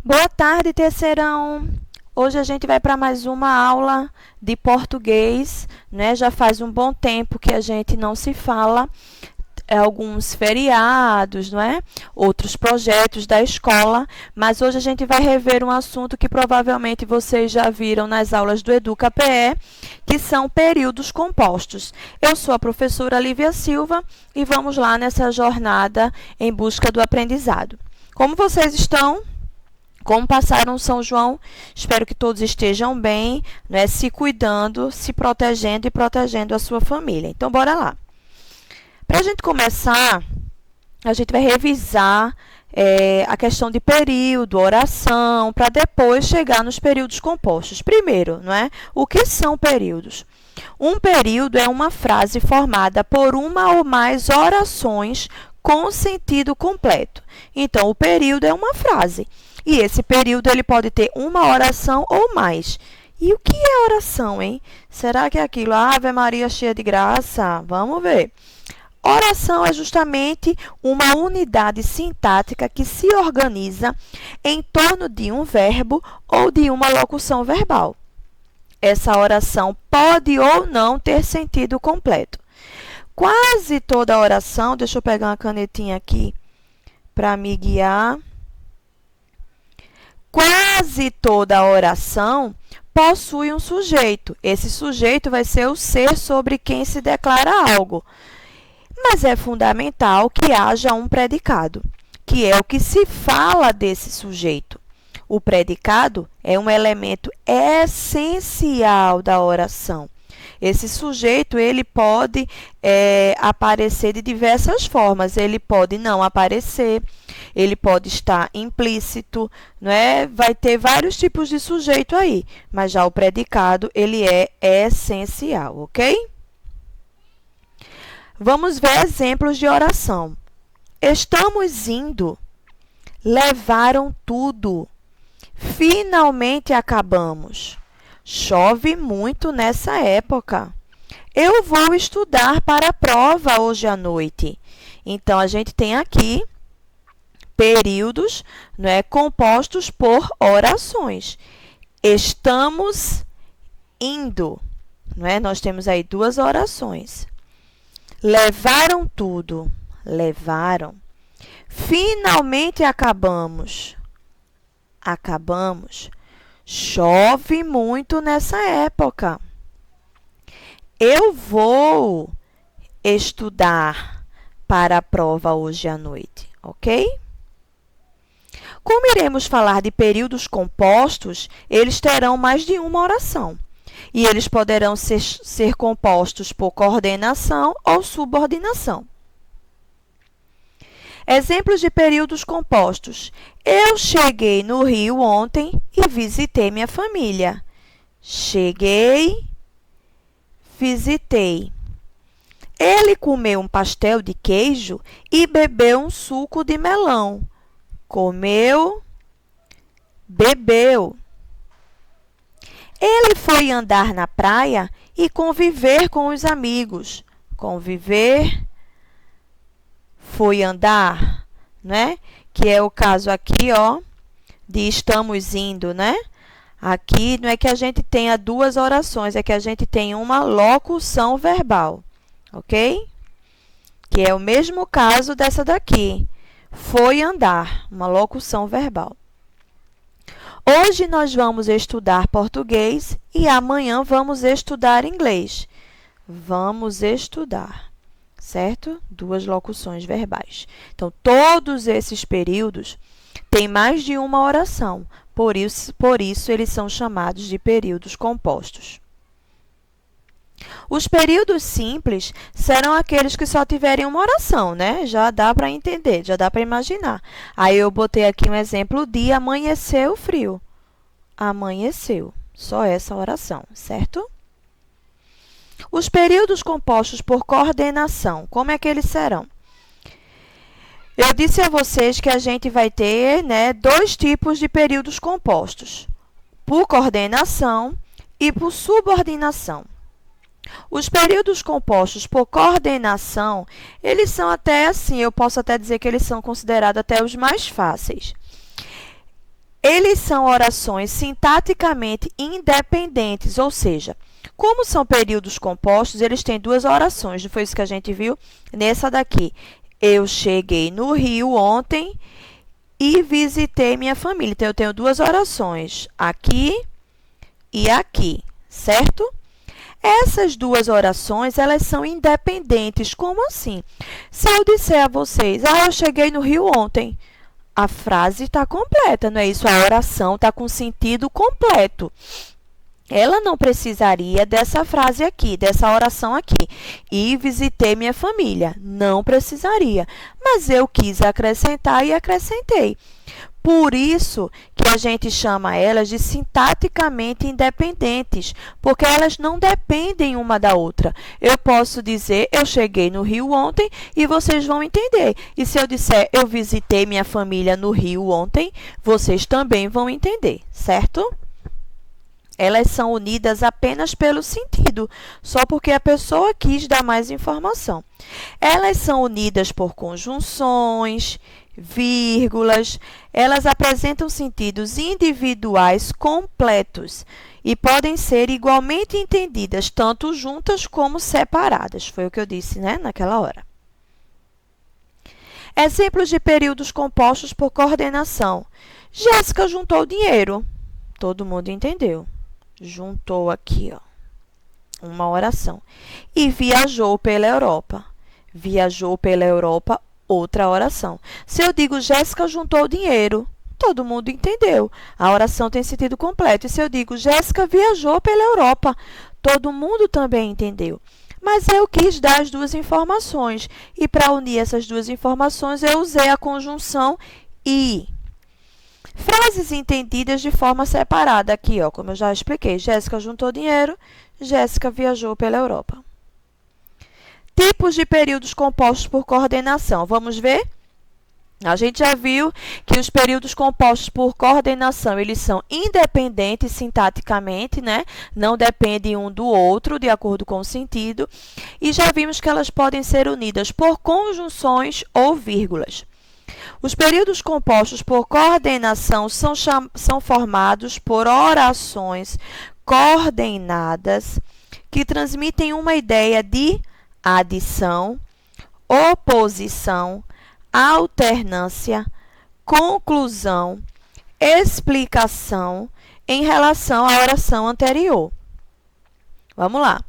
Boa tarde, terceirão! Hoje a gente vai para mais uma aula de português, né? Já faz um bom tempo que a gente não se fala, alguns feriados, não é? Outros projetos da escola, mas hoje a gente vai rever um assunto que provavelmente vocês já viram nas aulas do Educa PE, que são períodos compostos. Eu sou a professora Lívia Silva e vamos lá nessa jornada em busca do aprendizado. Como vocês estão? Como passaram São João? Espero que todos estejam bem, né? Se cuidando, se protegendo e protegendo a sua família. Então, bora lá. Para a gente começar, a gente vai revisar a questão de período, oração, para depois chegar nos períodos compostos. Primeiro, não é? O que são períodos? Um período é uma frase formada por uma ou mais orações com sentido completo. Então, o período é uma frase. E esse período ele pode ter uma oração ou mais. E o que é oração, hein? Será que é aquilo? Ave Maria cheia de graça? Vamos ver. Oração é justamente uma unidade sintática que se organiza em torno de um verbo ou de uma locução verbal. Essa oração pode ou não ter sentido completo. Quase toda oração, deixa eu pegar uma canetinha aqui para me guiar. Quase toda oração possui um sujeito. Esse sujeito vai ser o ser sobre quem se declara algo. Mas é fundamental que haja um predicado, que é o que se fala desse sujeito. O predicado é um elemento essencial da oração. Esse sujeito ele pode aparecer de diversas formas. Ele pode não aparecer, ele pode estar implícito, não é? Vai ter vários tipos de sujeito aí, mas já o predicado ele é essencial, ok? Vamos ver exemplos de oração. Estamos indo, levaram tudo, finalmente acabamos. Chove muito nessa época. Eu vou estudar para a prova hoje à noite. Então, a gente tem aqui períodos, não é, compostos por orações. Estamos indo. Não é? Nós temos aí duas orações. Levaram tudo. Levaram. Finalmente acabamos. Acabamos. Chove muito nessa época. Eu vou estudar para a prova hoje à noite, ok? Como iremos falar de períodos compostos, eles terão mais de uma oração. E eles poderão ser compostos por coordenação ou subordinação. Exemplos de períodos compostos. Eu cheguei no Rio ontem e visitei minha família. Cheguei, visitei. Ele comeu um pastel de queijo e bebeu um suco de melão. Comeu, bebeu. Ele foi andar na praia e conviver com os amigos. Conviver, foi andar, né? Que é o caso aqui, ó, de estamos indo, né? Aqui não é que a gente tenha duas orações, é que a gente tem uma locução verbal, ok? Que é o mesmo caso dessa daqui. Foi andar, uma locução verbal. Hoje nós vamos estudar português e amanhã vamos estudar inglês. Vamos estudar. Certo? Duas locuções verbais. Então, todos esses períodos têm mais de uma oração. Por isso eles são chamados de períodos compostos. Os períodos simples serão aqueles que só tiverem uma oração, né? Já dá para entender, já dá para imaginar. Aí eu botei aqui um exemplo de amanheceu frio. Amanheceu. Só essa oração, certo? Os períodos compostos por coordenação, como é que eles serão? Eu disse a vocês que a gente vai ter, né, dois tipos de períodos compostos, por coordenação e por subordinação. Os períodos compostos por coordenação, eles são até assim, eu posso até dizer que eles são considerados até os mais fáceis. Eles são orações sintaticamente independentes, ou seja, como são períodos compostos, eles têm duas orações. Não foi isso que a gente viu? Nessa daqui. Eu cheguei no Rio ontem e visitei minha família. Então, eu tenho duas orações, aqui e aqui, certo? Essas duas orações, elas são independentes. Como assim? Se eu disser a vocês, eu cheguei no Rio ontem, a frase está completa, não é isso? A oração está com sentido completo. Ela não precisaria dessa frase aqui, dessa oração aqui. E visitei minha família. Não precisaria. Mas eu quis acrescentar e acrescentei. Por isso que a gente chama elas de sintaticamente independentes, porque elas não dependem uma da outra. Eu posso dizer, eu cheguei no Rio ontem e vocês vão entender. E se eu disser, eu visitei minha família no Rio ontem, vocês também vão entender, certo? Elas são unidas apenas pelo sentido, só porque a pessoa quis dar mais informação. Elas são unidas por conjunções, vírgulas, elas apresentam sentidos individuais completos e podem ser igualmente entendidas tanto juntas como separadas. Foi o que eu disse, né, naquela hora. Exemplos de períodos compostos por coordenação. Jéssica juntou dinheiro. Todo mundo entendeu. Juntou aqui, ó, uma oração. E viajou pela Europa. Viajou pela Europa, outra oração. Se eu digo Jéssica juntou dinheiro, todo mundo entendeu. A oração tem sentido completo. E se eu digo Jéssica viajou pela Europa, todo mundo também entendeu. Mas eu quis dar as duas informações. E para unir essas duas informações, eu usei a conjunção e. Frases entendidas de forma separada. Aqui, ó, como eu já expliquei. Jéssica juntou dinheiro, Jéssica viajou pela Europa. Tipos de períodos compostos por coordenação. Vamos ver? A gente já viu que os períodos compostos por coordenação, eles são independentes sintaticamente, né? Não dependem um do outro, de acordo com o sentido. E já vimos que elas podem ser unidas por conjunções ou vírgulas. Os períodos compostos por coordenação são formados por orações coordenadas que transmitem uma ideia de adição, oposição, alternância, conclusão, explicação em relação à oração anterior. Vamos lá.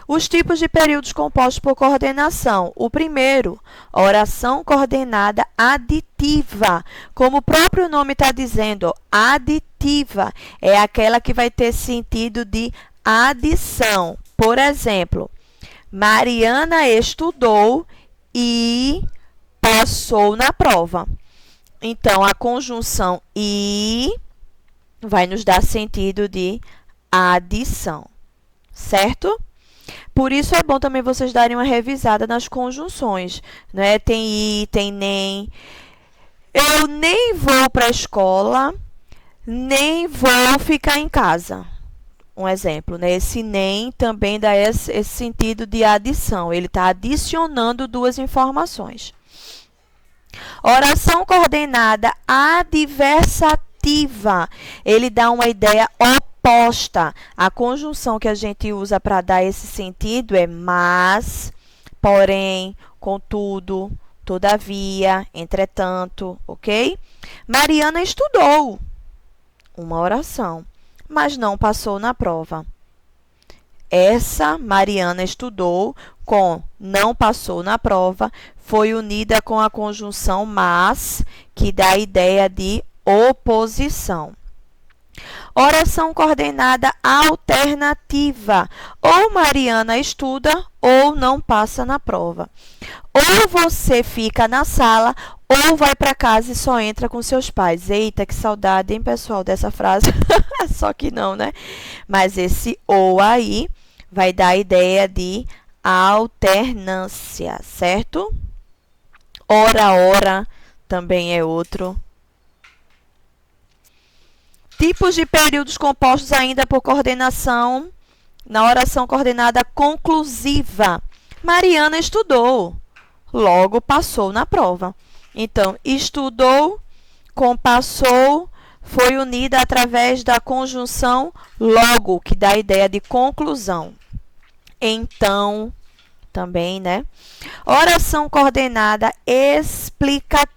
Os tipos de períodos compostos por coordenação. O primeiro, oração coordenada aditiva. Como o próprio nome está dizendo, aditiva. É aquela que vai ter sentido de adição. Por exemplo, Mariana estudou e passou na prova. Então, a conjunção e vai nos dar sentido de adição. Certo? Por isso, é bom também vocês darem uma revisada nas conjunções, né? Tem i, tem nem. Eu nem vou para a escola, nem vou ficar em casa. Um exemplo, né? Esse nem também dá esse sentido de adição. Ele está adicionando duas informações. Oração coordenada adversativa. Ele dá uma ideia oposta. A conjunção que a gente usa para dar esse sentido é mas, porém, contudo, todavia, entretanto, ok? Mariana estudou. Uma oração, mas não passou na prova. Essa Mariana estudou com não passou na prova, foi unida com a conjunção mas, que dá a ideia de oposição. Oração coordenada alternativa. Ou Mariana estuda ou não passa na prova. Ou você fica na sala ou vai para casa e só entra com seus pais. Eita, que saudade, hein, pessoal, dessa frase. Só que não, né? Mas esse ou aí vai dar a ideia de alternância, certo? Ora também é outro. Tipos de períodos compostos ainda por coordenação. Na oração coordenada conclusiva. Mariana estudou, logo passou na prova. Então, estudou com passou foi unida através da conjunção logo, que dá a ideia de conclusão. Então, também, né? Oração coordenada explicativa,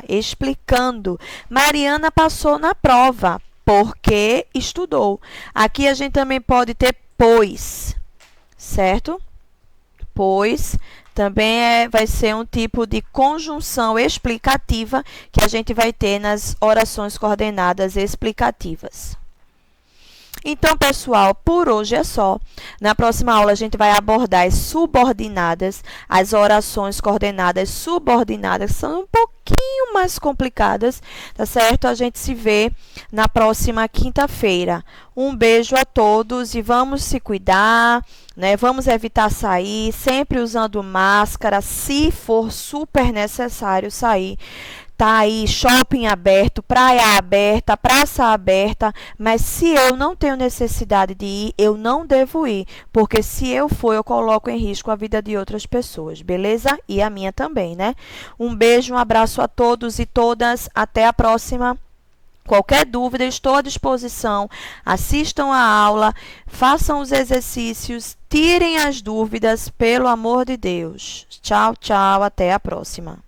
explicando. Mariana passou na prova porque estudou. Aqui a gente também pode ter pois, certo? Pois também vai ser um tipo de conjunção explicativa que a gente vai ter nas orações coordenadas explicativas. Então, pessoal, por hoje é só. Na próxima aula, a gente vai abordar as subordinadas. As orações coordenadas subordinadas são um pouquinho mais complicadas, tá certo? A gente se vê na próxima quinta-feira. Um beijo a todos e vamos se cuidar, né? Vamos evitar sair, sempre usando máscara, se for super necessário sair. Tá aí shopping aberto, praia aberta, praça aberta, mas se eu não tenho necessidade de ir, eu não devo ir, porque se eu for, eu coloco em risco a vida de outras pessoas, beleza? E a minha também, né? Um beijo, um abraço a todos e todas, até a próxima. Qualquer dúvida, estou à disposição. Assistam a aula, façam os exercícios, tirem as dúvidas, pelo amor de Deus. Tchau, tchau, até a próxima.